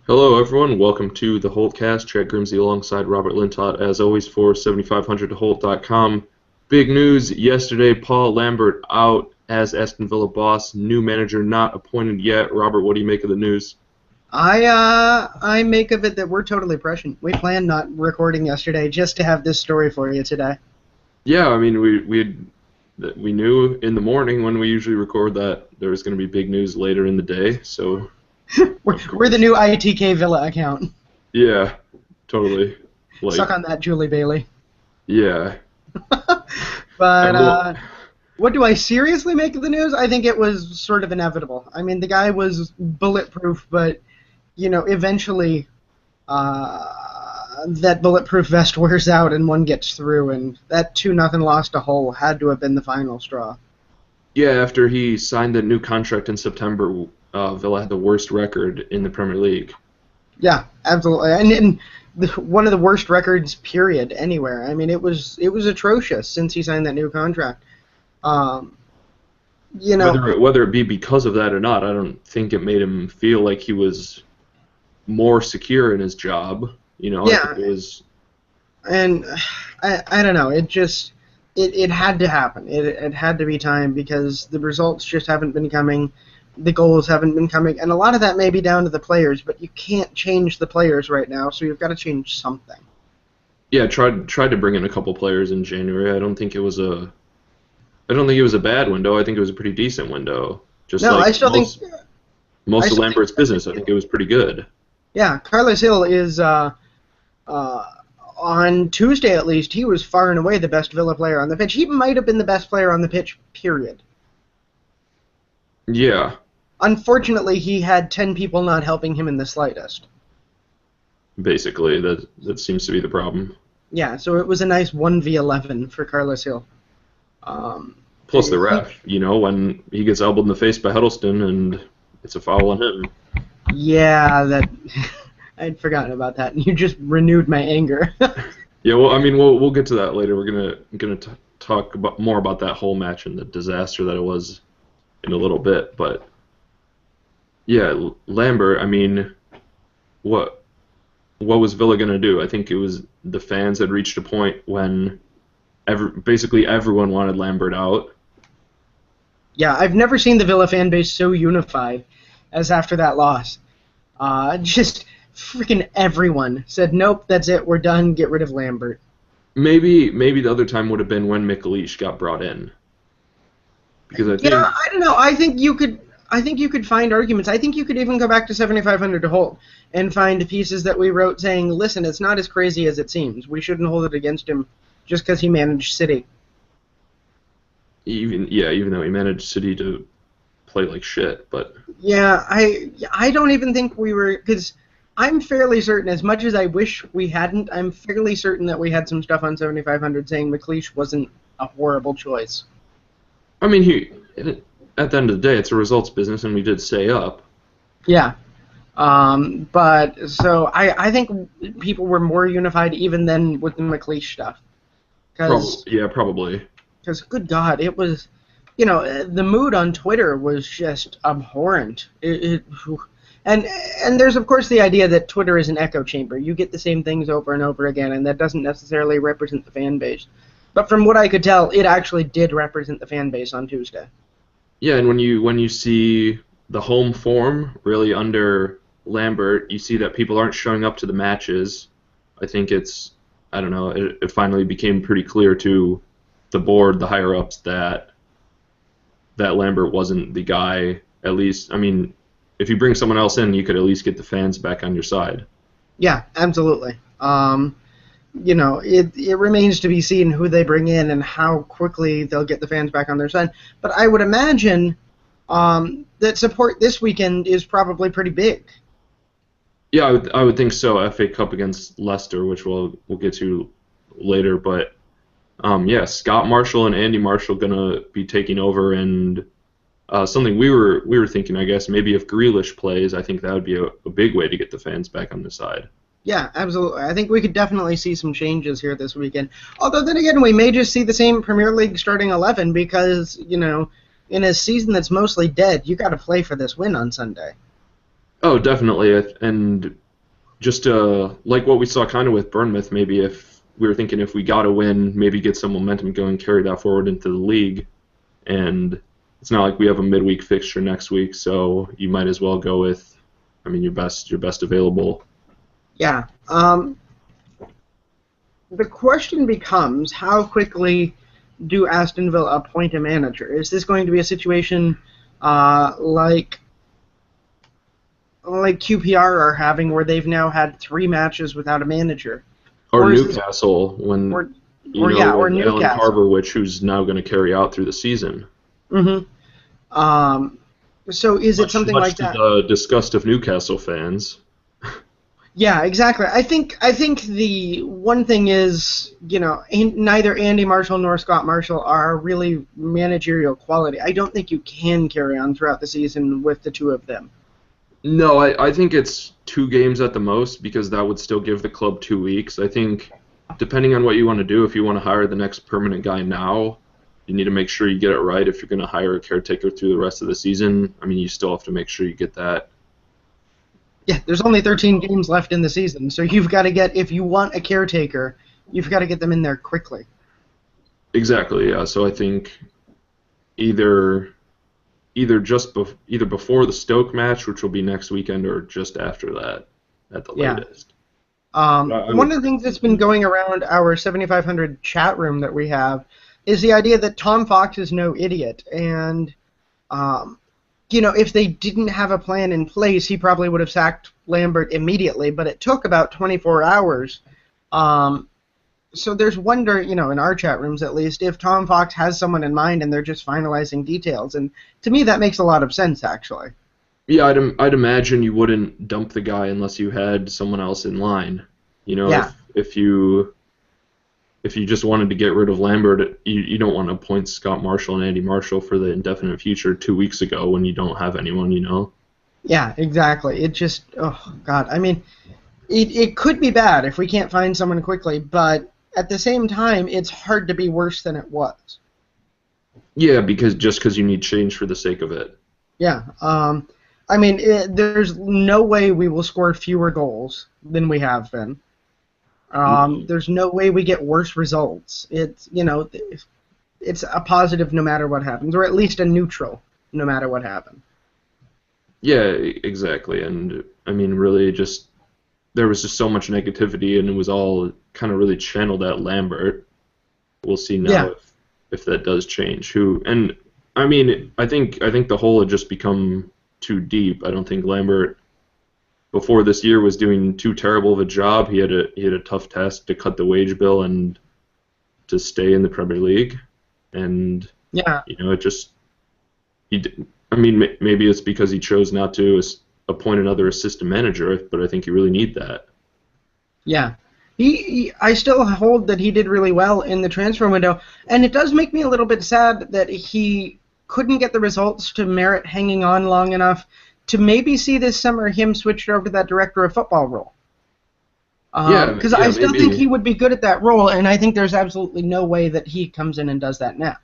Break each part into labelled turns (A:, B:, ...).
A: Hello, everyone. Welcome to the Holtcast. Chad Grimsey alongside Robert Lintott, as always, for 7500toholt.com. Big news yesterday, Paul Lambert out as Aston Villa boss. New manager not appointed yet. Robert, what do you make of the news?
B: I make of it that we're totally prescient. We planned not recording yesterday just to have this story for you today.
A: Yeah, I mean, we knew in the morning when we usually record that there was going to be big news later in the day, so...
B: we're the new ITK Villa account.
A: Yeah, totally.
B: Suck on that, Julie Bailey.
A: Yeah.
B: But what do I seriously make of the news? I think it was sort of inevitable. I mean, the guy was bulletproof, but, eventually that bulletproof vest wears out and one gets through, and that 2-0 loss to Hull had to have been the final straw.
A: Yeah, after he signed the new contract in September, Villa had the worst record in the Premier League.
B: Yeah, absolutely, and one of the worst records, period, anywhere. I mean, it was atrocious since he signed that new contract.
A: Whether it be because of that or not, I don't think it made him feel like he was more secure in his job.
B: Yeah,
A: I think it was.
B: And I don't know. It had to happen. It had to be time because the results just haven't been coming. The goals haven't been coming, and a lot of that may be down to the players, but you can't change the players right now, so you've got to change something.
A: Yeah, tried to bring in a couple players in January. I don't think it was a bad window. I think it was a pretty decent window.
B: I still think
A: most of Lambert's business. I think it was pretty good.
B: Yeah, Carlos Hill is on Tuesday at least. He was far and away the best Villa player on the pitch. He might have been the best player on the pitch. Period.
A: Yeah.
B: Unfortunately, he had 10 people not helping him in the slightest.
A: Basically, that seems to be the problem.
B: Yeah, so it was a nice 1v11 for Carlos Hill.
A: Plus the ref, when he gets elbowed in the face by Huddleston and it's a foul on him.
B: Yeah, that I'd forgotten about that. You just renewed my anger.
A: Yeah, well, I mean, we'll get to that later. We're gonna talk more about that whole match and the disaster that it was in a little bit, but yeah, Lambert. I mean, what was Villa gonna do? I think it was the fans had reached a point when basically everyone wanted Lambert out.
B: Yeah, I've never seen the Villa fan base so unified as after that loss. Just freaking everyone said, nope, that's it, we're done, get rid of Lambert.
A: Maybe the other time would have been when Mikalish got brought in. Because I think...
B: Yeah, I don't know. I think you could find arguments. I think you could even go back to 7500 to Holt and find pieces that we wrote saying, listen, it's not as crazy as it seems. We shouldn't hold it against him just because he managed City.
A: Even though he managed City to play like shit, but...
B: Yeah, I don't even think we were... Because I'm fairly certain, as much as I wish we hadn't, I'm fairly certain that we had some stuff on 7500 saying McLeish wasn't a horrible choice.
A: I mean, at the end of the day, it's a results business, and we did stay up.
B: Yeah. But, so, I think people were more unified even than with the McLeish stuff.
A: Probably.
B: Because, good God, it was... the mood on Twitter was just abhorrent. And there's, of course, the idea that Twitter is an echo chamber. You get the same things over and over again, and that doesn't necessarily represent the fan base. But from what I could tell, it actually did represent the fan base on Tuesday.
A: Yeah, and when you see the home form really under Lambert, you see that people aren't showing up to the matches. I think it finally became pretty clear to the board, the higher-ups, that Lambert wasn't the guy. At least, I mean, if you bring someone else in, you could at least get the fans back on your side.
B: Yeah, absolutely. It remains to be seen who they bring in and how quickly they'll get the fans back on their side. But I would imagine that support this weekend is probably pretty big.
A: Yeah, I would think so. FA Cup against Leicester, which we'll get to later. But yeah, Scott Marshall and Andy Marshall gonna be taking over, and something we were thinking, I guess, maybe if Grealish plays, I think that would be a big way to get the fans back on the side.
B: Yeah, absolutely. I think we could definitely see some changes here this weekend. Although, then again, we may just see the same Premier League starting 11 because, in a season that's mostly dead, you got to play for this win on Sunday.
A: Oh, definitely, and just like what we saw kind of with Bournemouth, maybe if we were thinking if we got a win, maybe get some momentum going, carry that forward into the league, and it's not like we have a midweek fixture next week, so you might as well go with, I mean, your best available.
B: Yeah. The question becomes how quickly do Aston Villa appoint a manager? Is this going to be a situation like QPR are having, where they've now had 3 matches without a manager,
A: Or
B: or is this,
A: Newcastle, when
B: or yeah, or
A: with Alan
B: Newcastle?
A: Harborwich, who's now going to carry out through the season,
B: hmm Um, so is it something
A: much
B: like
A: to
B: that?
A: the disgust of Newcastle fans.
B: Yeah, exactly. I think the one thing is, neither Andy Marshall nor Scott Marshall are really managerial quality. I don't think you can carry on throughout the season with the two of them.
A: No, I think it's 2 games at the most because that would still give the club 2 weeks. I think depending on what you want to do, if you want to hire the next permanent guy now, you need to make sure you get it right. If you're going to hire a caretaker through the rest of the season, I mean, you still have to make sure you get that.
B: Yeah, there's only 13 games left in the season, so you've got to get, if you want a caretaker, you've got to get them in there quickly.
A: Exactly, yeah. So I think either either before the Stoke match, which will be next weekend, or just after that at the
B: Yeah.
A: latest. I
B: One
A: would.
B: of the things that's been going around our 7500 chat room that we have is the idea that Tom Fox is no idiot, and um, if they didn't have a plan in place, he probably would have sacked Lambert immediately, but it took about 24 hours. Um, so there's wonder, in our chat rooms at least, if Tom Fox has someone in mind and they're just finalizing details. And to me, that makes a lot of sense, actually.
A: Yeah, I'd imagine you wouldn't dump the guy unless you had someone else in line. You know,
B: Yeah,
A: if you just wanted to get rid of Lambert, you don't want to appoint Scott Marshall and Andy Marshall for the indefinite future 2 weeks ago when you don't have anyone, you know?
B: yeah, exactly. It just, oh, God. I mean, it could be bad if we can't find someone quickly, but at the same time, it's hard to be worse than it was.
A: Yeah, because you need change for the sake of it.
B: Yeah. I mean, there's no way we will score fewer goals than we have been. There's no way we get worse results. It's a positive no matter what happens, or at least a neutral no matter what happens.
A: Yeah, exactly. And I mean, really, just there was just so much negativity, and it was all kind of really channeled at Lambert. We'll see now
B: Yeah,
A: if that does change. Who and I mean, I think the hole had just become too deep. I don't think Lambert before this year was doing too terrible of a job. He had a tough task to cut the wage bill and to stay in the Premier League, and
B: yeah,
A: it just I mean, maybe it's because he chose not to appoint another assistant manager, but I think you really need that.
B: yeah. I still hold that he did really well in the transfer window, and it does make me a little bit sad that he couldn't get the results to merit hanging on long enough to maybe see this summer him switched over to that director of football role.
A: Yeah,
B: Because
A: yeah,
B: I still think
A: maybe.
B: he would be good at that role, and I think there's absolutely no way that he comes in and does that now.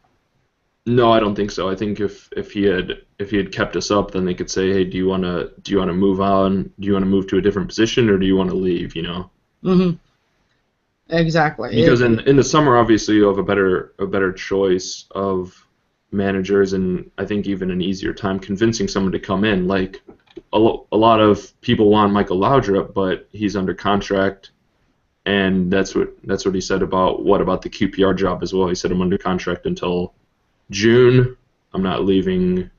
A: No, I don't think so. I think if he had kept us up, then they could say, hey, do you wanna move on? Do you want to move to a different position, or do you want to leave?
B: hmm Exactly.
A: Because in the summer, obviously, you have a better choice of managers, and I think even an easier time convincing someone to come in. Like a lot of people want Michael Laudrup, but he's under contract, and that's what he said about the QPR job as well. He said I'm under contract until June. I'm not leaving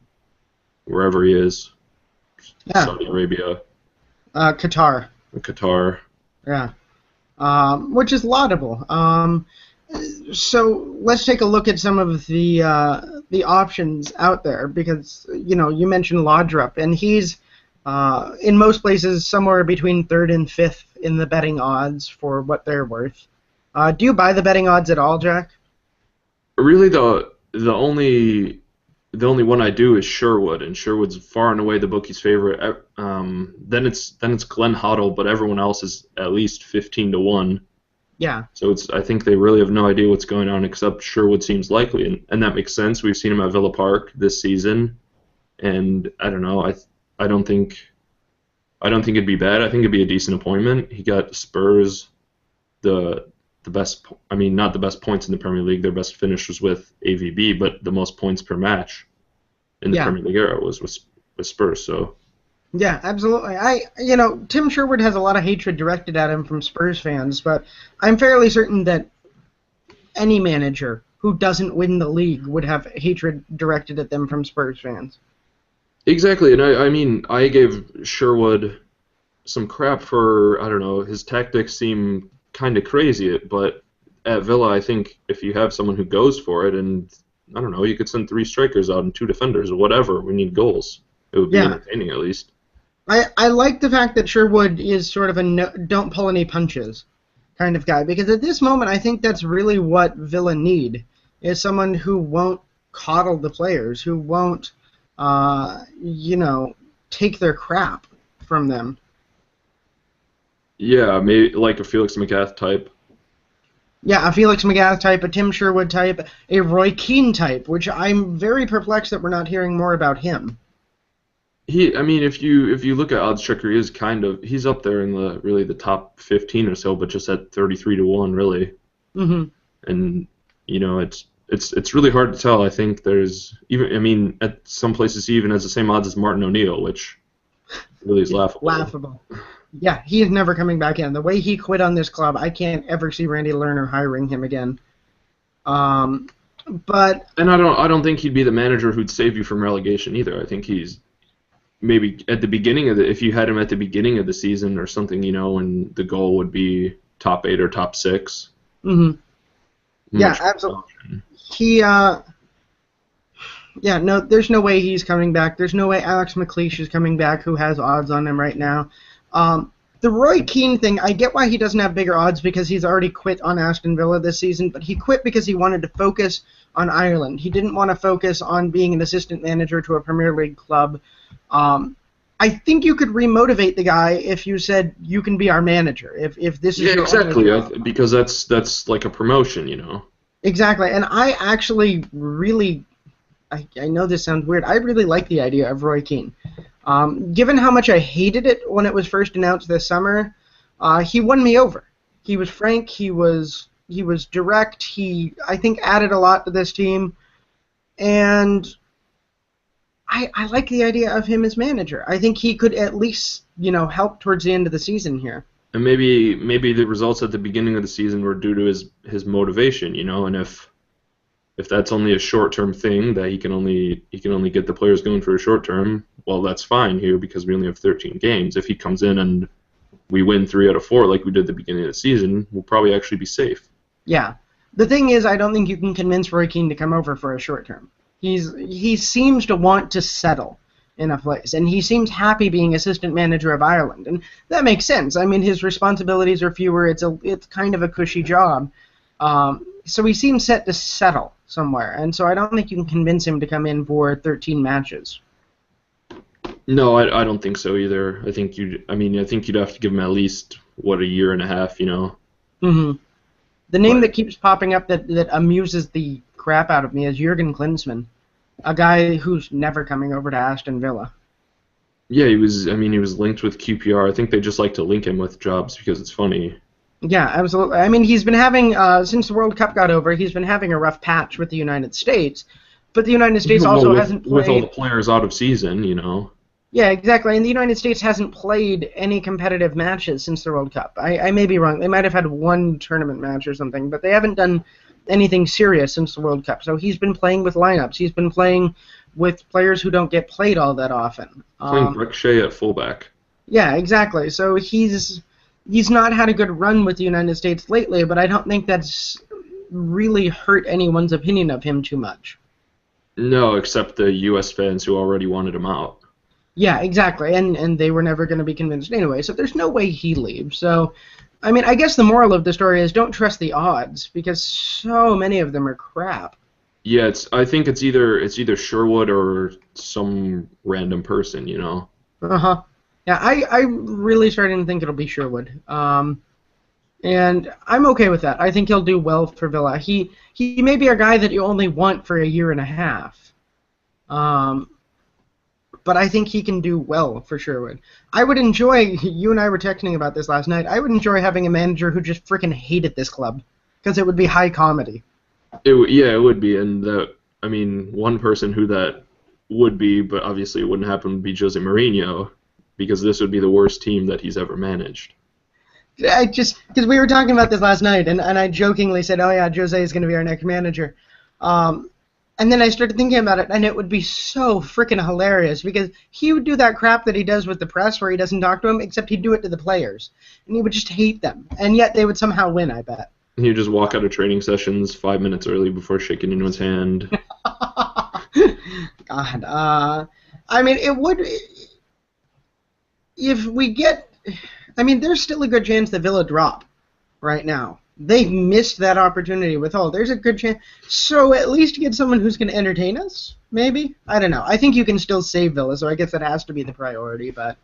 A: wherever he is,
B: Yeah.
A: Saudi Arabia,
B: Qatar.
A: Qatar.
B: Yeah. Which is laudable. So let's take a look at some of the options out there, because you mentioned Laudrup, and he's in most places somewhere between third and fifth in the betting odds for what they're worth. Do you buy the betting odds at all, Jack?
A: Really, the only one I do is Sherwood, and Sherwood's far and away the bookie's favorite. Then it's Glenn Hoddle, but everyone else is at least 15 to 1.
B: Yeah.
A: So I think they really have no idea what's going on, except Sherwood seems likely, and that makes sense. We've seen him at Villa Park this season, and I don't know. I don't think I don't think it'd be bad. I think it'd be a decent appointment. He got Spurs the best. I mean, not the best points in the Premier League. Their best finish was with AVB, but the most points per match in the
B: Yeah.
A: Premier League era was with Spurs. So
B: Yeah, absolutely. Tim Sherwood has a lot of hatred directed at him from Spurs fans, but I'm fairly certain that any manager who doesn't win the league would have hatred directed at them from Spurs fans.
A: exactly, and I mean, I gave Sherwood some crap for, I don't know, his tactics seem kind of crazy, but at Villa, I think if you have someone who goes for it, and I don't know, you could send 3 strikers out and 2 defenders or whatever. We need goals. It would be
B: Yeah,
A: entertaining at least.
B: I like the fact that Sherwood is sort of a don't pull any punches kind of guy, because at this moment I think that's really what Villa need, is someone who won't coddle the players, who won't, take their crap from them.
A: Yeah, maybe like a Felix Magath type.
B: Yeah, a Felix Magath type, a Tim Sherwood type, a Roy Keane type, which I'm very perplexed that we're not hearing more about him.
A: I mean, if you look at odds checker, he's up there in the top 15 or so, but just at 33-1 really.
B: Hmm.
A: And it's really hard to tell. I think there's even, I mean, at some places he even has the same odds as Martin O'Neill, which really is laughable.
B: Laughable. Yeah, he is never coming back in. The way he quit on this club, I can't ever see Randy Lerner hiring him again. But
A: And I don't think he'd be the manager who'd save you from relegation either. I think he's maybe at the beginning of if you had him at the beginning of the season or something, when the goal would be top 8 or top 6.
B: hmm yeah,
A: Much
B: absolutely.
A: option.
B: He, yeah, no, there's no way he's coming back. There's no way Alex McLeish is coming back, who has odds on him right now. The Roy Keane thing, I get why he doesn't have bigger odds because he's already quit on Aston Villa this season, but he quit because he wanted to focus on Ireland. He didn't want to focus on being an assistant manager to a Premier League club. I think you could remotivate the guy if you said you can be our manager. If this is
A: Yeah,
B: your
A: exactly.
B: only job.
A: Because that's like a promotion.
B: Exactly, and I actually really, I know this sounds weird, I really like the idea of Roy Keane. Given how much I hated it when it was first announced this summer, he won me over. He was frank, he was direct, he, I think, added a lot to this team, and I like the idea of him as manager. I think he could at least, help towards the end of the season here.
A: And maybe the results at the beginning of the season were due to his motivation, and if that's only a short-term thing that he can only get the players going for a short term, well, that's fine here because we only have 13 games. If he comes in and we win 3 out of 4 like we did at the beginning of the season, we'll probably actually be safe.
B: Yeah. The thing is, I don't think you can convince Roy Keane to come over for a short term. He seems to want to settle in a place, and he seems happy being assistant manager of Ireland, and that makes sense. I mean, his responsibilities are fewer. It's kind of a cushy job, so he seems set to settle somewhere, and so I don't think you can convince him to come in for 13 matches.
A: No, I don't think so either. I think you'd have to give him at least a year and a half.
B: Hmm. The name
A: But
B: that keeps popping up that amuses the crap out of me is Jurgen Klinsmann, a guy who's never coming over to Aston Villa.
A: yeah, he was linked with QPR. I think they just like to link him with jobs because it's funny.
B: Yeah, absolutely. I mean, he's been having, since the World Cup got over, he's been having a rough patch with the United States, but the United States also hasn't played...
A: With all the players out of season.
B: Yeah, exactly, and the United States hasn't played any competitive matches since the World Cup. I may be wrong. They might have had one tournament match or something, but they haven't done anything serious since the World Cup. So he's been playing with lineups. He's been playing with players who don't get played all that often.
A: Playing Brek Shea at fullback.
B: Yeah, exactly. So he's not had a good run with the United States lately, but I don't think that's really hurt anyone's opinion of him too much.
A: No, except the U.S. fans who already wanted him out.
B: Yeah, exactly, and they were never going to be convinced anyway, so there's no way he leaves. So, I mean, I guess the moral of the story is don't trust the odds, because so many of them are crap.
A: Yeah, I think it's either Sherwood or some random person.
B: Uh-huh. Yeah, I'm really starting to think it'll be Sherwood. And I'm okay with that. I think he'll do well for Villa. He may be a guy that you only want for a year and a half. but I think he can do well for Sherwood. I would enjoy, you and I were texting about this last night, I would enjoy having a manager who just freaking hated this club, because it would be high comedy.
A: Yeah, it would be, and I mean, one person who that would be, but obviously it wouldn't happen, would be Jose Mourinho, because this would be the worst team that he's ever managed.
B: Because we were talking about this last night, and I jokingly said, oh yeah, Jose is going to be our next manager. And then I started thinking about it, and it would be so freaking hilarious, because he would do that crap that he does with the press where he doesn't talk to them, except he'd do it to the players. And he would just hate them. And yet they would somehow win, I bet.
A: He'd just walk out of training sessions 5 minutes early before shaking anyone's hand.
B: God. I mean, it would... If we get... I mean, there's still a good chance that Villa drop right now. They've missed that opportunity with Hull. There's a good chance. So at least get someone who's going to entertain us, maybe? I don't know. I think you can still save Villa, so I guess that has to be the priority. But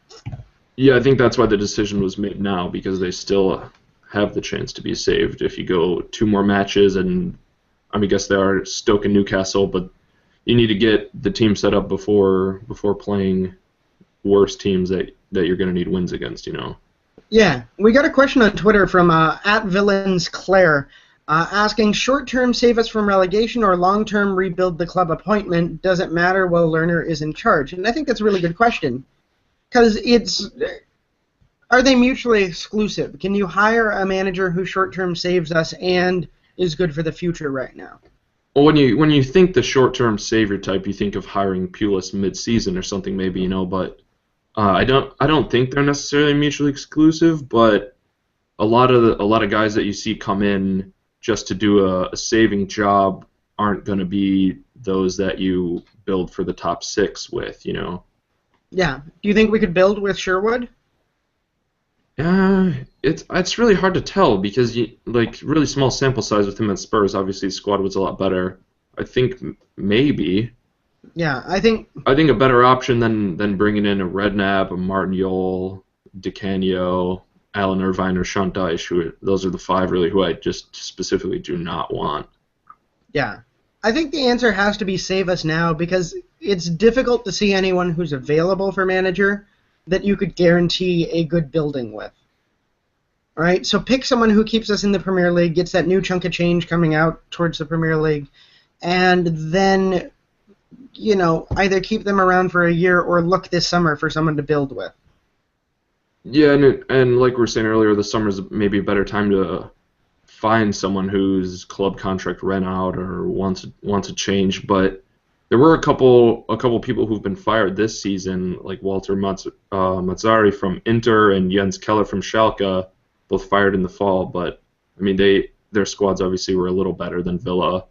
A: yeah, I think that's why the decision was made now, because they still have the chance to be saved. If you go 2 more matches, and I mean, I guess they are Stoke and Newcastle, but you need to get the team set up before playing worse teams that you're going to need wins against, you know.
B: Yeah, we got a question on Twitter from @VillainsClaire asking, short-term save us from relegation or long-term rebuild the club appointment? Does it matter while Lerner is in charge? And I think that's a really good question, because are they mutually exclusive? Can you hire a manager who short-term saves us and is good for the future right now?
A: Well, when you think the short-term savior type, you think of hiring Pulis mid-season or something, maybe, you know, but I don't think they're necessarily mutually exclusive, but a lot of guys that you see come in just to do a saving job aren't going to be those that you build for the top 6 with, you know.
B: Yeah. Do you think we could build with Sherwood?
A: It's really hard to tell, because really small sample size with him at Spurs. Obviously, the squad was a lot better. I think maybe.
B: Yeah, I think
A: a better option than bringing in a Redknapp, a Martin Yole, Di Canio, Alan Irvine, or Sean Dyche. Those are the 5 really who I just specifically do not want.
B: Yeah. I think the answer has to be save us now, because it's difficult to see anyone who's available for manager that you could guarantee a good building with. All right? So pick someone who keeps us in the Premier League, gets that new chunk of change coming out towards the Premier League, and then, you know, either keep them around for a year or look this summer for someone to build with.
A: Yeah, and like we were saying earlier, the summer's maybe a better time to find someone whose club contract ran out or wants a change. But there were a couple people who've been fired this season, like Walter Mazzari from Inter and Jens Keller from Schalke, both fired in the fall. But I mean, their squads obviously were a little better than Villa.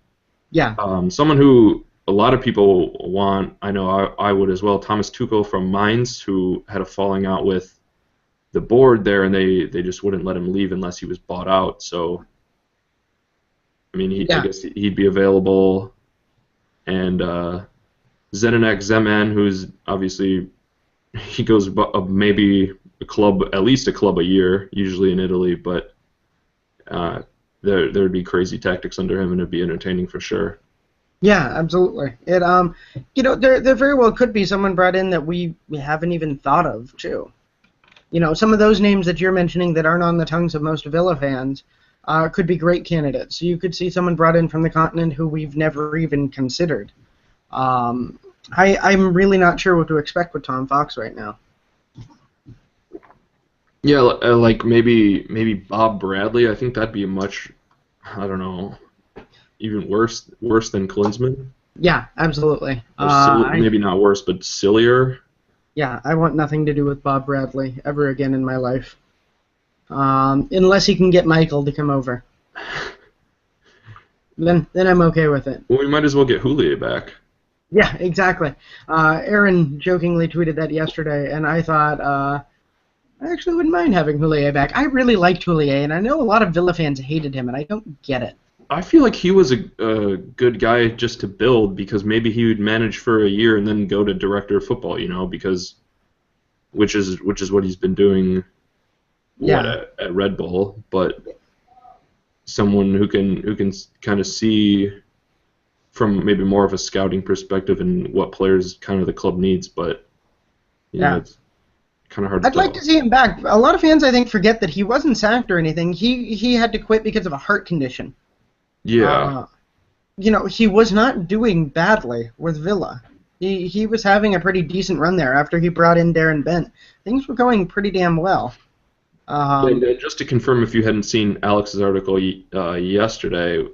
B: Yeah.
A: Someone who a lot of people want, I know I would as well, Thomas Tuchel from Mainz, who had a falling out with the board there, and they just wouldn't let him leave unless he was bought out. So, I mean, I guess he'd be available. And Zdeněk Zeman, who's obviously, he goes maybe at least a club a year, usually in Italy, but there'd be crazy tactics under him, and it'd be entertaining for sure.
B: Yeah, absolutely. It you know, there very well could be someone brought in that we haven't even thought of too. You know, some of those names that you're mentioning that aren't on the tongues of most Villa fans could be great candidates. You could see someone brought in from the continent who we've never even considered. I'm really not sure what to expect with Tom Fox right now.
A: Yeah, like maybe Bob Bradley. I think that'd be a much, I don't know, even worse than Klinsmann.
B: Yeah, absolutely.
A: Maybe not worse, but sillier.
B: Yeah, I want nothing to do with Bob Bradley ever again in my life. Unless he can get Michael to come over. Then I'm okay with it.
A: Well, we might as well get Houllier back.
B: Yeah, exactly. Aaron jokingly tweeted that yesterday, and I thought, I actually wouldn't mind having Houllier back. I really liked Houllier, and I know a lot of Villa fans hated him, and I don't get it.
A: I feel like he was a good guy just to build, because maybe he would manage for a year and then go to director of football, you know, because which is what he's been doing at Red Bull, but someone who can kind of see from maybe more of a scouting perspective and what players kind of the club needs. But
B: Yeah.
A: It's kind of hard to
B: I'd like to
A: tell.
B: see him back. A lot of fans, I think, forget that he wasn't sacked or anything. He had to quit because of a heart condition.
A: Yeah.
B: Uh, he was not doing badly with Villa. He was having a pretty decent run there after he brought in Darren Bent. Things were going pretty damn well.
A: And
B: Um,
A: just to confirm, if you hadn't seen Alex's article yesterday,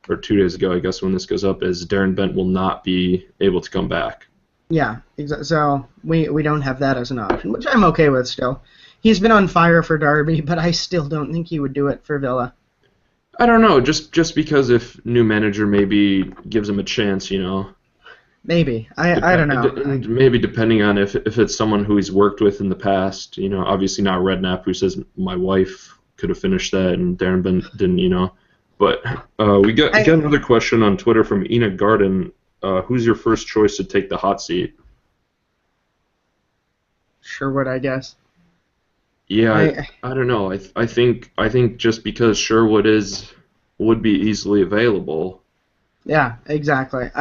A: or 2 days ago, I guess when this goes up, is Darren Bent will not be able to come back.
B: yeah, so we don't have that as an option, which I'm okay with still. He's been on fire for Derby, but I still don't think he would do it for Villa.
A: I don't know, just because if new manager maybe gives him a chance,
B: Maybe. I don't know.
A: maybe depending on if it's someone who he's worked with in the past, obviously not Redknapp who says my wife could have finished that and Darren Bent didn't. But we got another question on Twitter from Ina Garden. Who's your first choice to take the hot seat?
B: Sherwood, I guess.
A: Yeah, I don't know. I think just because Sherwood would be easily available.
B: Yeah, exactly.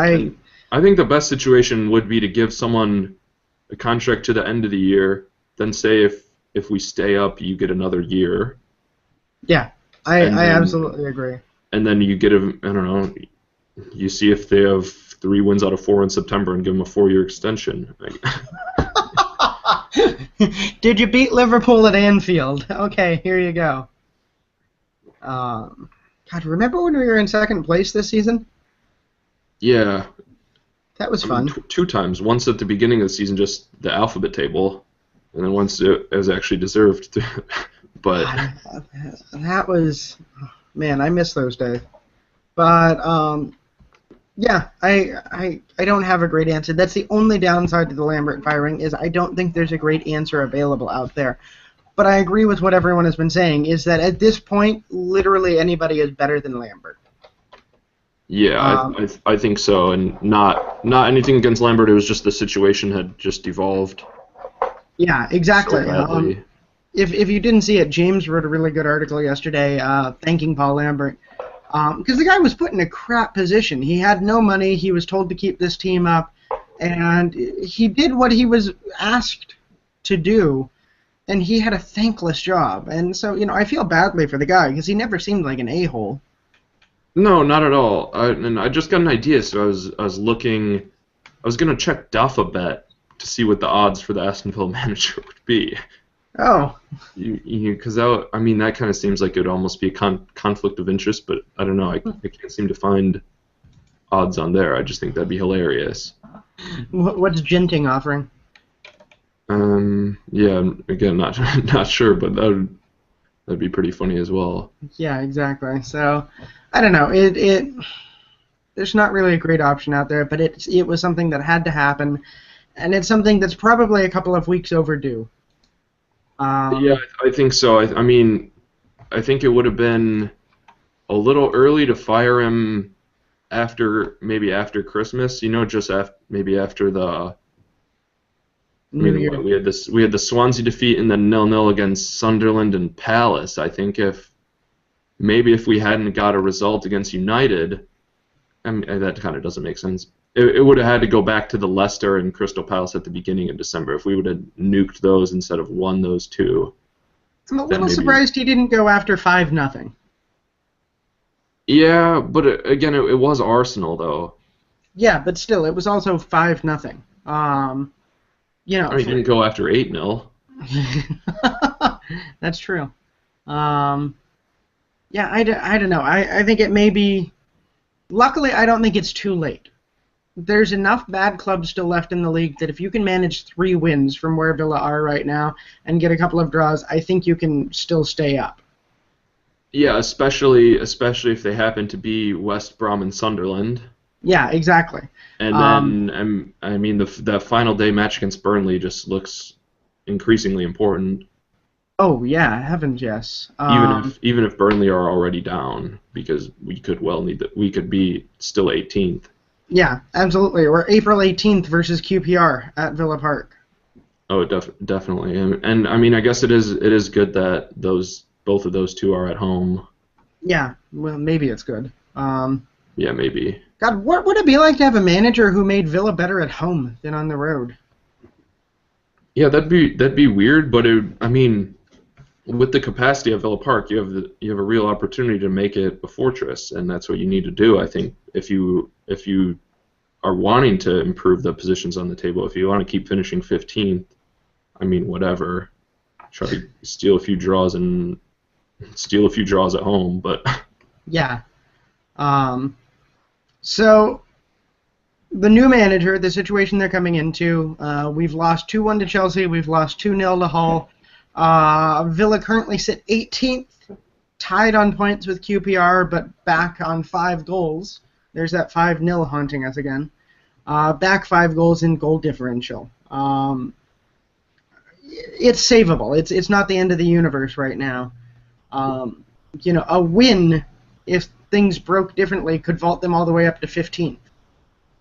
A: I think the best situation would be to give someone a contract to the end of the year, then say if we stay up, you get another year.
B: Yeah, I absolutely agree.
A: And then you get I don't know, you see if they have 3 wins out of 4 in September and give them a 4-year extension.
B: Did you beat Liverpool at Anfield? Okay, here you go. God, remember when we were in second place this season?
A: Yeah.
B: That was fun.
A: 2 times. Once at the beginning of the season, just the alphabet table, and then once it was actually deserved. But
B: that was, man, I miss those days. But yeah, I don't have a great answer. That's the only downside to the Lambert firing is I don't think there's a great answer available out there. But I agree with what everyone has been saying, is that at this point, literally anybody is better than Lambert.
A: yeah, I think so, and not anything against Lambert. It was just the situation had just devolved.
B: Yeah, exactly.
A: So badly.
B: If you didn't see it, James wrote a really good article yesterday thanking Paul Lambert because the guy was put in a crap position. He had no money. He was told to keep this team up, and he did what he was asked to do, and he had a thankless job. And so, I feel badly for the guy because he never seemed like an a-hole.
A: No, not at all. And I just got an idea, so I was looking. I was gonna check Duff-a-Bet to see what the odds for the Aston Villa manager would be.
B: Oh.
A: Because that kind of seems like it would almost be a conflict of interest, but I don't know. I can't seem to find odds on there. I just think that'd be hilarious.
B: What's Genting offering?
A: Yeah. Again, not sure, but that'd be pretty funny as well.
B: Yeah, exactly. So, I don't know. There's not really a great option out there, but it was something that had to happen, and it's something that's probably a couple of weeks overdue.
A: Yeah, I think so. I think it would have been a little early to fire him maybe after Christmas. Just maybe after the.
B: New Year.
A: We had the Swansea defeat and then 0-0 against Sunderland and Palace. I think if we hadn't got a result against United, that kind of doesn't make sense. It would have had to go back to the Leicester and Crystal Palace at the beginning of December if we would have nuked those instead of won those 2.
B: I'm a little surprised he didn't go after 5-0.
A: Yeah, but again, it was Arsenal though.
B: Yeah, but still, it was also 5-0.
A: He didn't go after 8-0.
B: That's true. Yeah, I don't know. I think it may be. Luckily, I don't think it's too late. There's enough bad clubs still left in the league that if you can manage 3 wins from where Villa are right now and get a couple of draws, I think you can still stay up.
A: Yeah, especially if they happen to be West Brom and Sunderland.
B: Yeah, exactly.
A: And then, the final day match against Burnley just looks increasingly important.
B: Oh yeah, heavens yes.
A: Even if Burnley are already down, because we could be still 18th.
B: Yeah, absolutely. Or April 18th versus QPR at Villa Park.
A: Oh, definitely. And I guess it is good that both of those 2 are at home.
B: Yeah, well, maybe it's good.
A: Yeah, maybe.
B: God, what would it be like to have a manager who made Villa better at home than on the road?
A: Yeah, that'd be weird, but I mean, with the capacity of Villa Park, you have a real opportunity to make it a fortress, and that's what you need to do. I think if you are wanting to improve the positions on the table, if you want to keep finishing 15th, I mean, whatever. Try to steal a few draws at home, but
B: Yeah. Um, so the new manager, the situation they're coming into, we've lost 2-1 to Chelsea, we've lost 2-0 to Hull. Villa currently sit 18th, tied on points with QPR, but back on 5 goals. There's that 5-0 haunting us again. Back 5 goals in goal differential. It's savable. It's not the end of the universe right now. A win, if things broke differently, could vault them all the way up to 15th.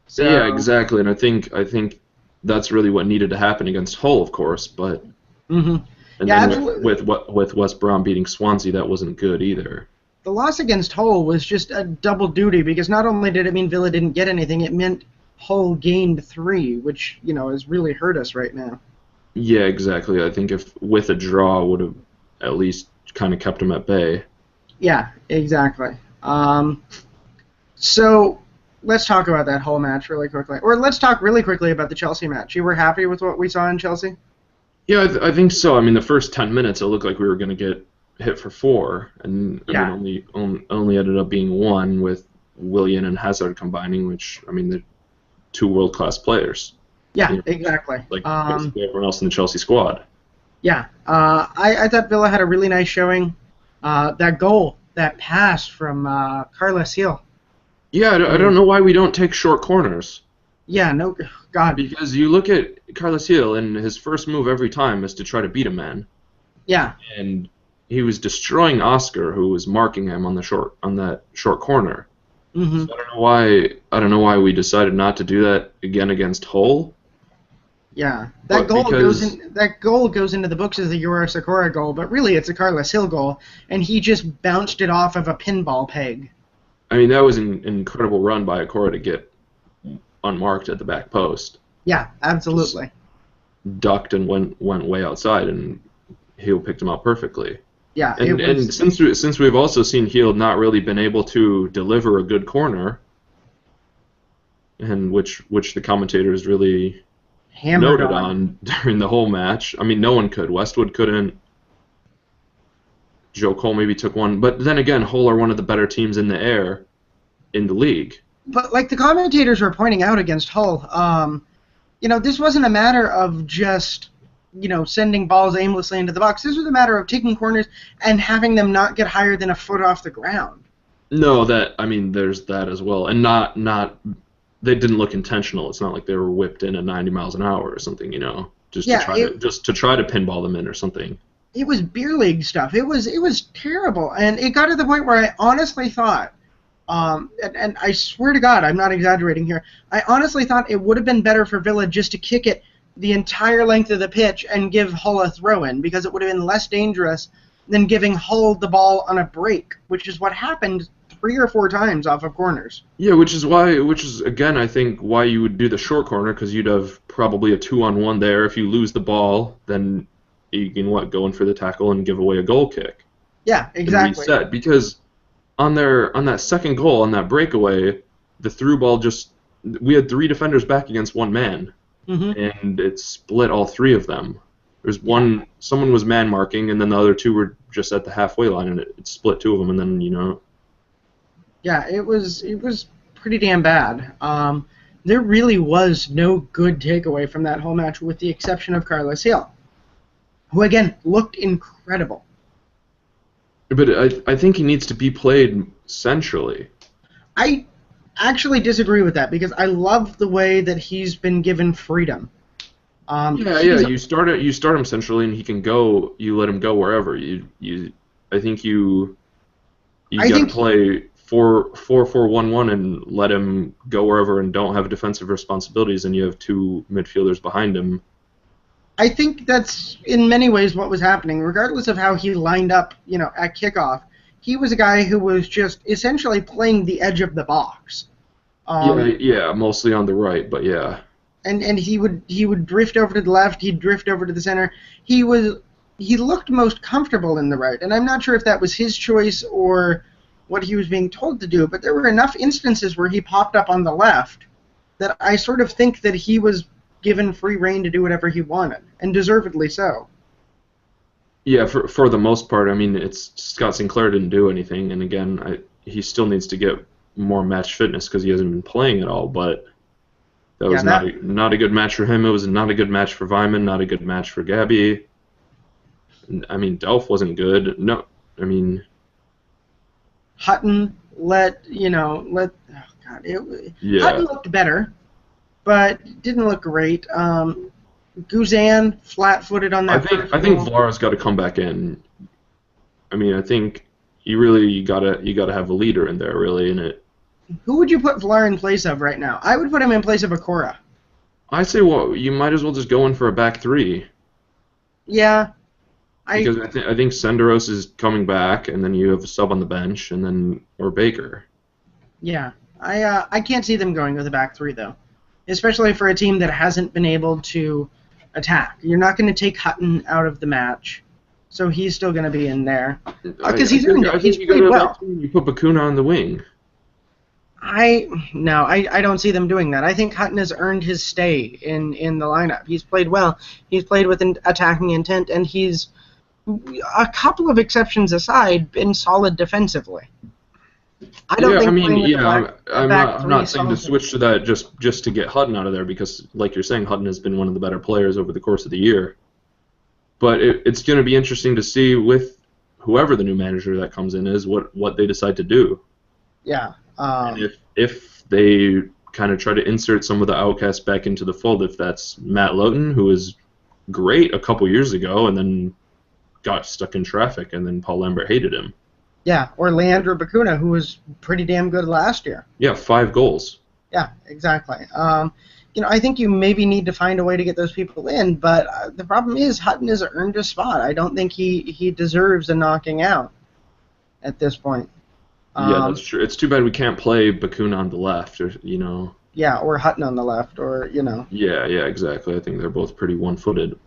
B: So,
A: yeah, exactly. And I think that's really what needed to happen against Hull, of course. But
B: Mm-hmm.
A: and
B: Yeah,
A: then
B: absolutely.
A: with West Brom beating Swansea, that wasn't good either.
B: The loss against Hull was just a double duty because not only did it mean Villa didn't get anything, it meant Hull gained 3, which has really hurt us right now.
A: Yeah, exactly. I think if with a draw would have at least kind of kept them at bay.
B: Yeah, exactly. So let's talk about that Hull match really quickly, or let's talk really quickly about the Chelsea match. You were happy with what we saw in Chelsea?
A: Yeah, I think so. I mean, the first 10 minutes, it looked like we were going to get hit for 4, and I
B: Yeah.
A: mean, only ended up being 1 with Willian and Hazard combining, which I mean, they're 2 world-class players.
B: Yeah,
A: You know,
B: exactly.
A: like basically everyone else in the Chelsea squad.
B: Yeah, I thought Villa had a really nice showing. That goal, that pass from Carlos Hill.
A: Yeah, I don't know why we don't take short corners.
B: Yeah, no, God.
A: Because you look at Carlos Hill, and his first move every time is to try to beat a man,
B: Yeah.
A: and he was destroying Oscar, who was marking him on that short corner.
B: Hmm.
A: So I don't know why we decided not to do that again against Hull.
B: Yeah.
A: But because
B: That goal goes into the books as a Yura Sakura goal, but really it's a Carlos Hill goal, and he just bounced it off of a pinball peg.
A: I mean that was an incredible run by Akora to get unmarked at the back post.
B: Yeah,
A: Just
B: absolutely.
A: ducked and went way outside, and Hill picked him up perfectly.
B: Yeah, it
A: And
B: was
A: since we've also seen Hill not really been able to deliver a good corner, and which the commentators really
B: hammered
A: noted
B: on.
A: on during the whole match. I mean, no one could. Westwood couldn't. Joe Cole maybe took one, but then again, Hull are one of the better teams in the air in the league.
B: But like the commentators were pointing out against Hull, this wasn't a matter of just sending balls aimlessly into the box. This was a matter of taking corners and having them not get higher than a foot off the ground.
A: No, I mean, there's that as well, and not they didn't look intentional. It's not like they were whipped in at 90 miles an hour or something, just
B: Yeah,
A: to try to pinball them in or something.
B: it was beer league stuff. It was terrible, and it got to the point where I honestly thought, and I swear to God, I'm not exaggerating here. I honestly thought it would have been better for Villa just to kick it the entire length of the pitch and give Hull a throw-in, because it would have been less dangerous than giving Hull the ball on a break, which is what happened 3 or 4 times off of corners.
A: Yeah, which is again, I think why you would do the short corner, because you'd have probably a 2-on-1 there. If you lose the ball, then you can go in for the tackle and give away a goal kick.
B: Yeah,
A: And
B: exactly.
A: reset, because on that second goal, on that breakaway, the through ball we had 3 defenders back against 1 man,
B: Hmm.
A: and it split all 3 of them. There's someone was man marking, and then the other 2 were just at the halfway line, and it split 2 of them, and then
B: Yeah, it was pretty damn bad. There really was no good takeaway from that whole match, with the exception of Carlos Hill, who again looked incredible.
A: But I think he needs to be played centrally.
B: I actually disagree with that because I love the way that he's been given freedom.
A: Yeah,
B: He's
A: you start him centrally, and he can go. You let him go wherever. I think you
B: I
A: got to
B: think
A: play 4-4-1-1 and let him go wherever, and don't have defensive responsibilities, and you have 2 midfielders behind him.
B: I think that's in many ways what was happening, regardless of how he lined up, at kickoff. He was a guy who was just essentially playing the edge of the box.
A: Yeah, mostly on the right, but yeah.
B: and he would drift over to the left, he'd drift over to the center. He looked most comfortable in the right, and I'm not sure if that was his choice or what he was being told to do, but there were enough instances where he popped up on the left that I sort of think that he was given free rein to do whatever he wanted, and deservedly so.
A: Yeah, for the most part, I mean, it's Scott Sinclair didn't do anything, and again, he still needs to get more match fitness because he hasn't been playing at all. But that was not a good match for him. It was not a good match for Vyman, not a good match for Gabby. I mean, Delph wasn't good. No, I mean,
B: Hutton oh God,
A: yeah.
B: Hutton looked better, but didn't look great. Guzan flat-footed on that.
A: I think Vlara's got to come back in. I mean, I think you gotta have a leader in there, really, in it.
B: Who would you put Vlara in place of right now? I would put him in place of Akora.
A: I say, well, you might as well just go in for a back three.
B: Yeah.
A: Because I think Senderos is coming back, and then you have a sub on the bench, or Baker.
B: Yeah. I can't see them going with a back three, though. Especially for a team that hasn't been able to attack. You're not going to take Hutton out of the match, so he's still going to be in there. Because he's played well.
A: You put Bakuna on the wing.
B: I don't see them doing that. I think Hutton has earned his stay in the lineup. He's played well. He's played with an attacking intent, and he's, a couple of exceptions aside, been solid defensively.
A: I'm not saying to switch to that just to get Hutton out of there because, like you're saying, Hutton has been one of the better players over the course of the year. But it's going to be interesting to see with whoever the new manager that comes in is what they decide to do.
B: Yeah.
A: And if they kind of try to insert some of the outcasts back into the fold, if that's Matt Loughton, who was great a couple years ago and then got stuck in traffic, and then Paul Lambert hated him.
B: Yeah, or Leandro Bacuna, who was pretty damn good last year.
A: Yeah, 5 goals.
B: Yeah, exactly. I think you maybe need to find a way to get those people in, but the problem is Hutton has earned a spot. I don't think he deserves a knocking out at this point.
A: Yeah, that's true. It's too bad we can't play Bacuna on the left,
B: Yeah, or Hutton on the left, or.
A: Yeah, exactly. I think they're both pretty one-footed,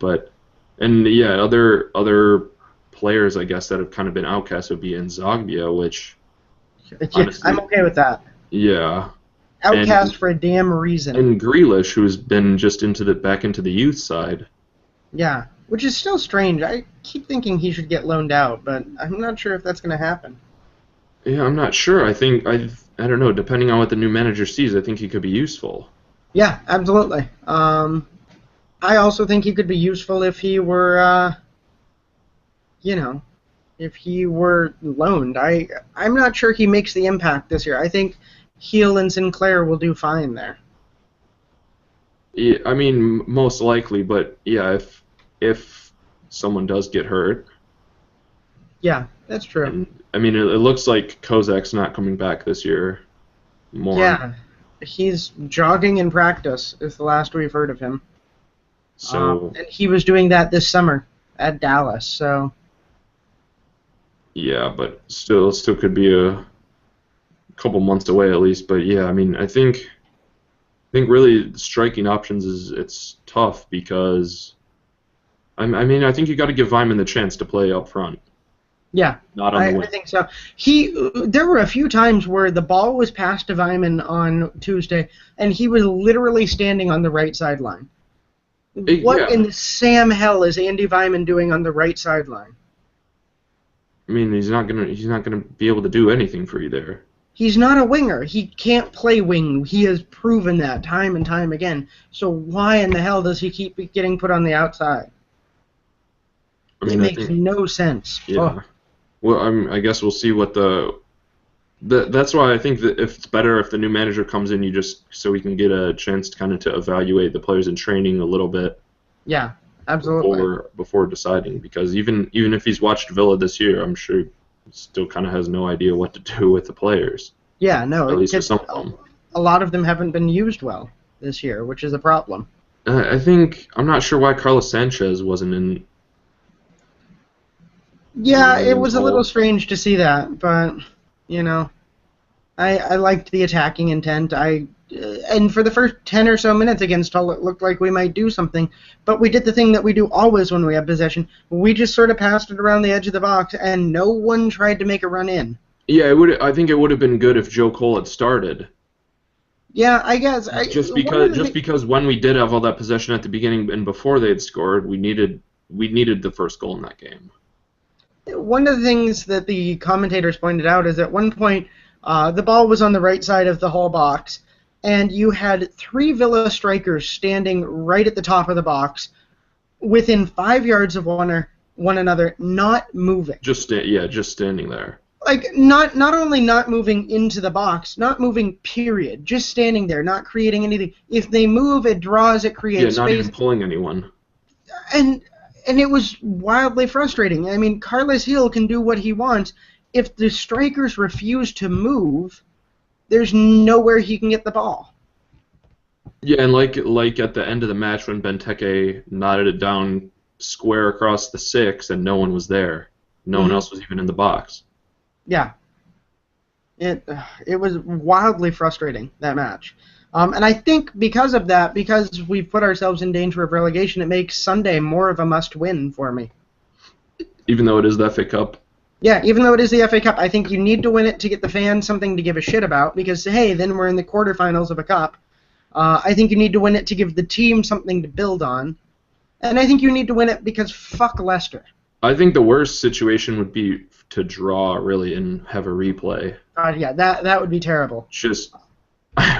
A: other players, I guess, that have kind of been outcast would be Nzogbia, which honestly,
B: I'm okay with that.
A: Yeah.
B: Outcast for a damn reason.
A: And Grealish, who's been just back into the youth side.
B: Yeah, which is still strange. I keep thinking he should get loaned out, but I'm not sure if that's going to happen.
A: Yeah, I'm not sure. I don't know. Depending on what the new manager sees, I think he could be useful.
B: Yeah, absolutely. I also think he could be useful if he were, if he were loaned. I'm not sure he makes the impact this year. I think Heel and Sinclair will do fine there.
A: Yeah, I mean, most likely, but yeah, if someone does get hurt.
B: Yeah, that's true.
A: And, I mean, it looks like Kozak's not coming back this year. More.
B: Yeah, he's jogging in practice is the last we've heard of him.
A: So
B: and he was doing that this summer at Dallas. So.
A: Yeah, but still could be a couple months away at least. But yeah, I mean, I think really striking options it's tough because I think you got to give Vyman the chance to play up front.
B: Yeah,
A: not on the wing.
B: I think so. There were a few times where the ball was passed to Vyman on Tuesday, and he was literally standing on the right sideline. What in the Sam hell is Andy Vyman doing on the right sideline?
A: I mean, he's not gonna be able to do anything for you there.
B: He's not a winger. He can't play wing. He has proven that time and time again. So why in the hell does he keep getting put on the outside? I mean, it makes no sense.
A: Yeah. Oh. Well, I guess we'll see what that's why I think that if it's better if the new manager comes in, so we can get a chance to evaluate the players in training a little bit.
B: Yeah, absolutely.
A: Before deciding, because even if he's watched Villa this year, I'm sure he still kind of has no idea what to do with the players.
B: Yeah, no.
A: At least with some of them.
B: A lot of them haven't been used well this year, which is a problem.
A: I'm not sure why Carlos Sanchez wasn't in.
B: Yeah, it was a little strange to see that, but, I liked the attacking intent. And for the first 10 or so minutes against Hull, it looked like we might do something. But we did the thing that we do always when we have possession. We just sort of passed it around the edge of the box, and no one tried to make a run in.
A: Yeah, it would. I think it would have been good if Joe Cole had started.
B: Yeah, I guess.
A: Just because when we did have all that possession at the beginning and before they had scored, we needed the first goal in that game.
B: One of the things that the commentators pointed out is at one point the ball was on the right side of the Hull box, and you had 3 Villa strikers standing right at the top of the box, within 5 yards of one another, not moving.
A: Just standing there.
B: Like, not only not moving into the box, not moving, period. Just standing there, not creating anything. If they move, it draws, it creates
A: not
B: space.
A: even pulling anyone.
B: And it was wildly frustrating. I mean, Carlos Hill can do what he wants. If the strikers refuse to move, there's nowhere he can get the ball.
A: Yeah, and like at the end of the match when Benteke knotted it down square across the 6 and no one was there. No one else was even in the box.
B: Yeah. It was wildly frustrating, that match. And I think because of that, because we've put ourselves in danger of relegation, it makes Sunday more of a must-win for me.
A: Even though it is the FA Cup?
B: Yeah, even though it is the FA Cup, I think you need to win it to get the fans something to give a shit about, because, hey, then we're in the quarterfinals of a cup. I think you need to win it to give the team something to build on. And I think you need to win it because fuck Leicester.
A: I think the worst situation would be to draw, really, and have a replay.
B: Yeah, that would be terrible.
A: Just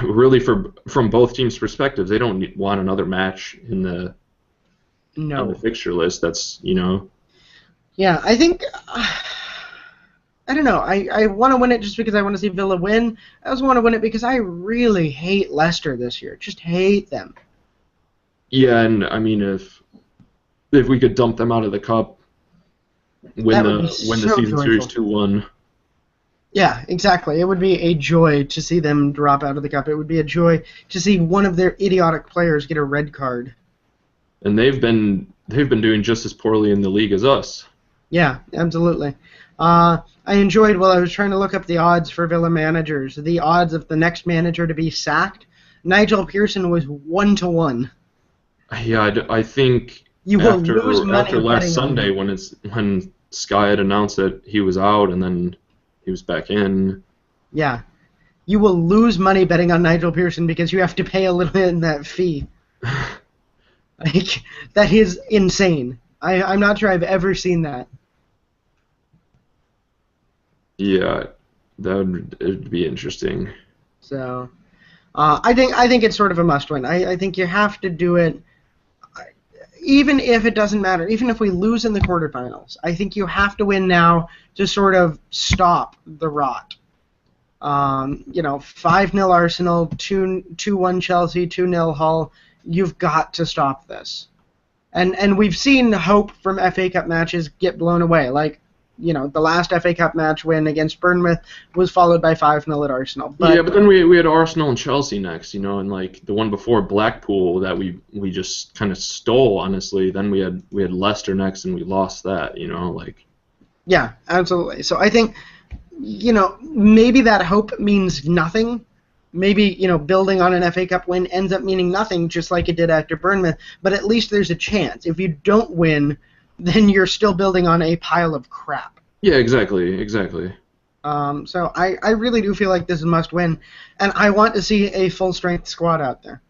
A: really, from both teams' perspectives, they don't want another match on the fixture list. That's,
B: Yeah, I think I don't know. I want to win it just because I want to see Villa win. I also want to win it because I really hate Leicester this year. Just hate them.
A: Yeah, and I mean, if we could dump them out of the cup, win the season series 2-1.
B: Yeah, exactly. It would be a joy to see them drop out of the cup. It would be a joy to see one of their idiotic players get a red card.
A: And they've been doing just as poorly in the league as us.
B: Yeah, absolutely. I enjoyed, while I was trying to look up the odds for Villa managers, the odds of the next manager to be sacked. Nigel Pearson was 1-1.
A: Yeah, I think after last Sunday when Sky had announced that he was out and then he was back in.
B: Yeah. You will lose money betting on Nigel Pearson because you have to pay a little bit in that fee. Like, that is insane. I'm not sure I've ever seen that.
A: Yeah, it'd be interesting.
B: So, I think it's sort of a must-win. I think you have to do it, even if it doesn't matter. Even if we lose in the quarterfinals, I think you have to win now to sort of stop the rot. 5-0 Arsenal, 2-1 Chelsea, 2-0 Hull. You've got to stop this. And we've seen hope from FA Cup matches get blown away. Like, the last FA Cup match win against Bournemouth was followed by 5-0 at Arsenal.
A: But then we had Arsenal and Chelsea next, and like the one before Blackpool that we just kind of stole, honestly. Then we had Leicester next and we lost that, like.
B: Yeah, absolutely. So I think, maybe that hope means nothing. Maybe, building on an FA Cup win ends up meaning nothing, just like it did after Bournemouth. But at least there's a chance. If you don't win, then you're still building on a pile of crap.
A: Yeah, exactly.
B: So I really do feel like this is a must-win, and I want to see a full-strength squad out there.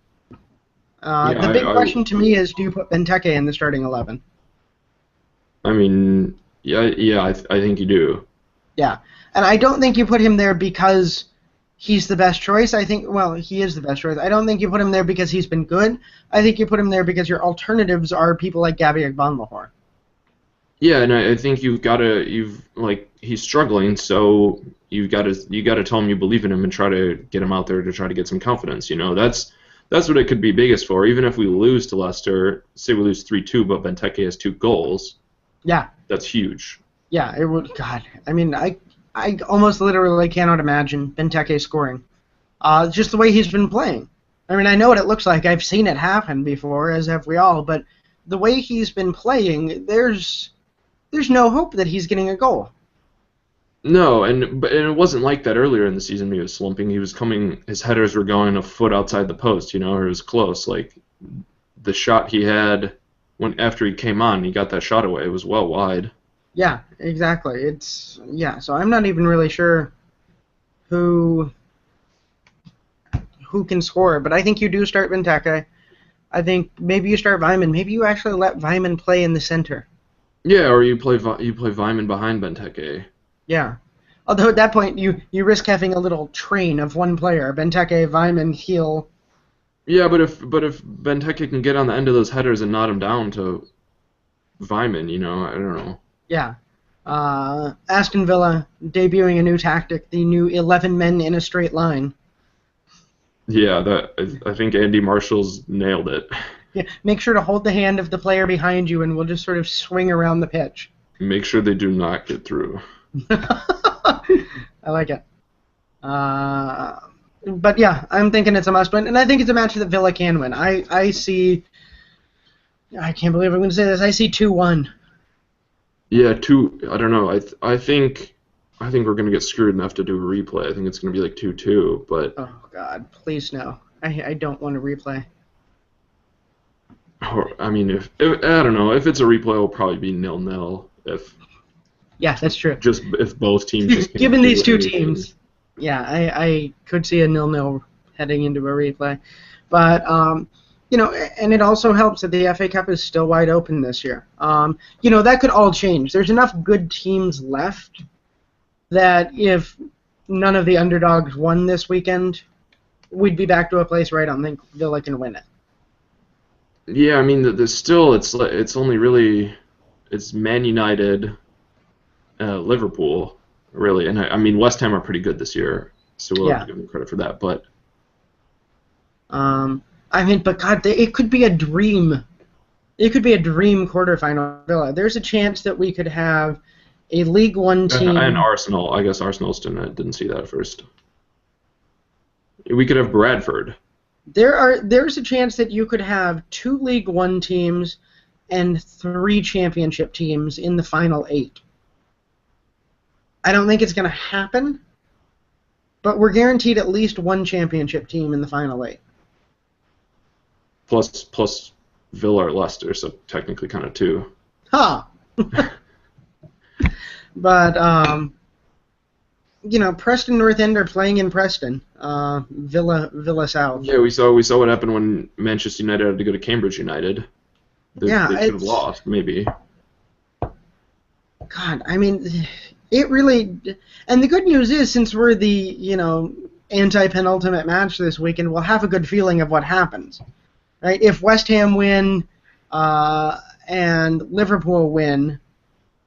B: The big question to me is, do you put Benteke in the starting 11?
A: I mean, yeah, I think you do.
B: Yeah, and I don't think you put him there because he's the best choice. I think, he is the best choice. I don't think you put him there because he's been good. I think you put him there because your alternatives are people like Gabby Agbonlahor.
A: Yeah, and I think he's struggling, so you got to tell him you believe in him and try to get him out there to try to get some confidence. That's what it could be biggest for. Even if we lose to Leicester, say we lose 3-2, but Benteke has 2 goals.
B: Yeah,
A: that's huge.
B: Yeah, it would. God, I mean, I almost literally cannot imagine Benteke scoring. Just the way he's been playing. I mean, I know what it looks like. I've seen it happen before, as have we all. But the way he's been playing, there's no hope that he's getting a goal.
A: No, and it wasn't like that earlier in the season when he was slumping. His headers were going a foot outside the post, or it was close. Like the shot he had when after he came on, he got that shot away. It was well wide.
B: Yeah, exactly. So I'm not even really sure who can score, but I think you do start Benteke. I think maybe you start Vyman. Maybe you actually let Vyman play in the center.
A: Yeah, or you play Vyman behind Benteke.
B: Yeah. Although at that point you risk having a little train of one player, Benteke, Vyman, Heel.
A: Yeah, but if Benteke can get on the end of those headers and knot him down to Vyman, I don't know.
B: Yeah. Aston Villa debuting a new tactic, the new 11 men in a straight line.
A: Yeah, I think Andy Marshall's nailed it.
B: Yeah, make sure to hold the hand of the player behind you, and we'll just sort of swing around the pitch.
A: Make sure they do not get through.
B: I like it. But yeah, I'm thinking it's a must-win, and I think it's a match that Villa can win. I see. I can't believe I'm going to say this. I see 2-1.
A: Yeah, I don't know. I think we're gonna get screwed enough to do a replay. I think it's gonna be like 2-2, but
B: Oh God, please no. I don't want to replay.
A: I mean, if I don't know, if it's a replay, it'll probably be 0-0.
B: Yeah, that's true.
A: If both teams just can't
B: Given
A: do
B: these two
A: anything.
B: teams, yeah, I could see a 0-0 heading into a replay. But, and it also helps that the FA Cup is still wide open this year. That could all change. There's enough good teams left that if none of the underdogs won this weekend, we'd be back to a place where I don't think Villa can win it.
A: Yeah, I mean, it's only really it's Man United, Liverpool, really, and I mean West Ham are pretty good this year, so we'll have to give them credit for that. But
B: but God, it could be a dream. It could be a dream quarterfinal Villa. There's a chance that we could have a League One team.
A: And Arsenal, I guess Arsenal didn't see that at first. We could have Bradford.
B: There's a chance that you could have 2 League One teams and 3 championship teams in the final 8. I don't think it's going to happen, but we're guaranteed at least 1 championship team in the final 8.
A: Plus Villa or Leicester, so technically kind of 2.
B: Huh. But Preston North End are playing in Preston. Villa South.
A: Yeah, we saw what happened when Manchester United had to go to Cambridge United. They could have lost, maybe.
B: God, I mean, it really. And the good news is, since we're the anti-penultimate match this weekend, we'll have a good feeling of what happens, right? If West Ham win, and Liverpool win,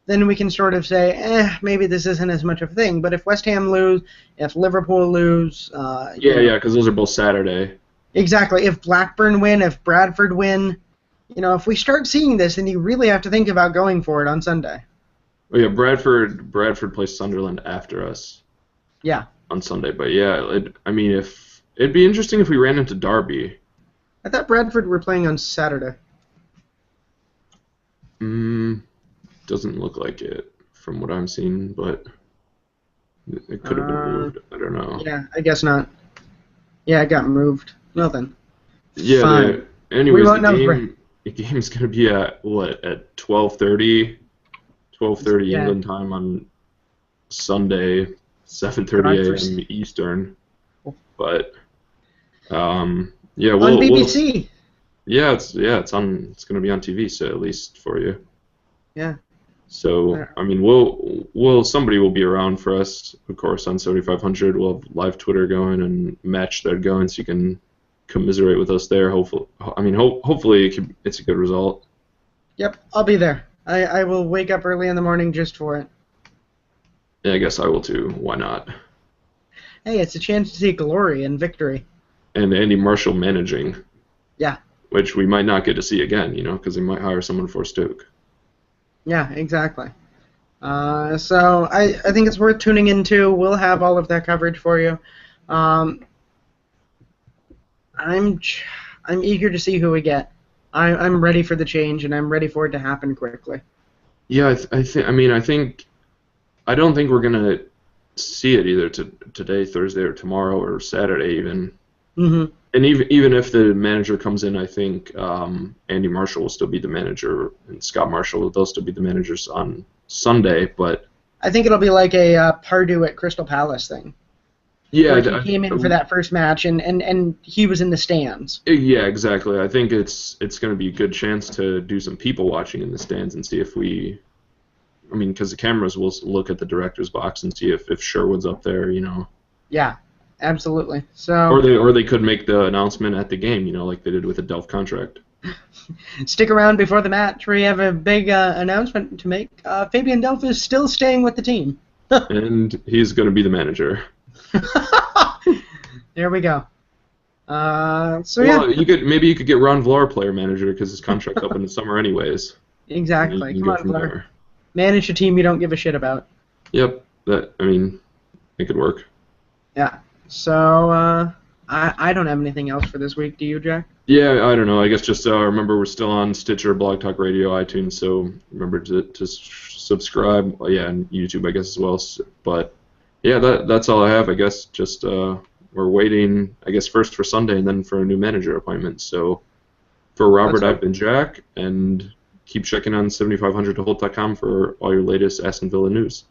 B: then we can sort of say, maybe this isn't as much of a thing. But if West Ham lose, if Liverpool lose...
A: because those are both Saturday.
B: Exactly. If Blackburn win, if Bradford win, if we start seeing this, then you really have to think about going for it on Sunday.
A: Oh, yeah, Bradford plays Sunderland after us.
B: Yeah.
A: On Sunday. But, yeah, it'd be interesting if we ran into Derby.
B: I thought Bradford were playing on Saturday.
A: Doesn't look like it from what I'm seeing, but it could have been moved. I don't know.
B: Yeah, I guess not. Yeah, it got moved. Well then.
A: Yeah.
B: Fine.
A: Anyways, the game's gonna be at 12:30 England time on Sunday, 7:30 a.m. Eastern. But on
B: BBC.
A: It's on. It's gonna be on TV, so at least for you.
B: Yeah.
A: So, I mean, somebody will be around for us, of course, on 7500. We'll have live Twitter going and match thread going, so you can commiserate with us there. Hopefully it's a good result.
B: Yep, I'll be there. I will wake up early in the morning just for it.
A: Yeah, I guess I will too. Why not?
B: Hey, it's a chance to see glory and victory.
A: And Andy Marshall managing.
B: Yeah.
A: Which we might not get to see again, because they might hire someone for Stoke. Yeah,
B: exactly. So I think it's worth tuning into. We'll have all of that coverage for you. I'm eager to see who we get. I'm ready for the change, and I'm ready for it to happen quickly.
A: Yeah, I think I don't think we're gonna see it either today, Thursday, or tomorrow, or Saturday even.
B: Hmm.
A: And even if the manager comes in, I think Andy Marshall will still be the manager, and Scott Marshall, they'll still be the managers on Sunday. But
B: I think it'll be like a Pardue at Crystal Palace thing,
A: yeah,
B: where he came in for that first match and he was in the stands.
A: yeah, exactly. I think it's going to be a good chance to do some people watching in the stands and see if we. I mean, because the cameras will look at the director's box and see if Sherwood's up there,
B: Yeah, absolutely. So
A: Or they could make the announcement at the game, like they did with the Delph contract.
B: stick around before the match. We have a big announcement to make. Fabian Delph is still staying with the team.
A: And he's going to be the manager.
B: There we go. So
A: Well,
B: yeah,
A: maybe you could get Ron Vlaar player manager because his contract's up in the summer anyways. And you
B: exactly.
A: can
B: Come
A: go
B: on,
A: from
B: Blair.
A: there.
B: Manage a team you don't give a shit about.
A: Yep, it could work.
B: Yeah. So I don't have anything else for this week. Do you, Jack?
A: Yeah, I don't know. I guess just remember we're still on Stitcher, Blog Talk Radio, iTunes, so remember to subscribe. Yeah, and YouTube, I guess, as well. But yeah, that's all I have. I guess just we're waiting, I guess, first for Sunday and then for a new manager appointment. So for Robert, I've been Jack, and keep checking on 7500toholt.com for all your latest Aston Villa news.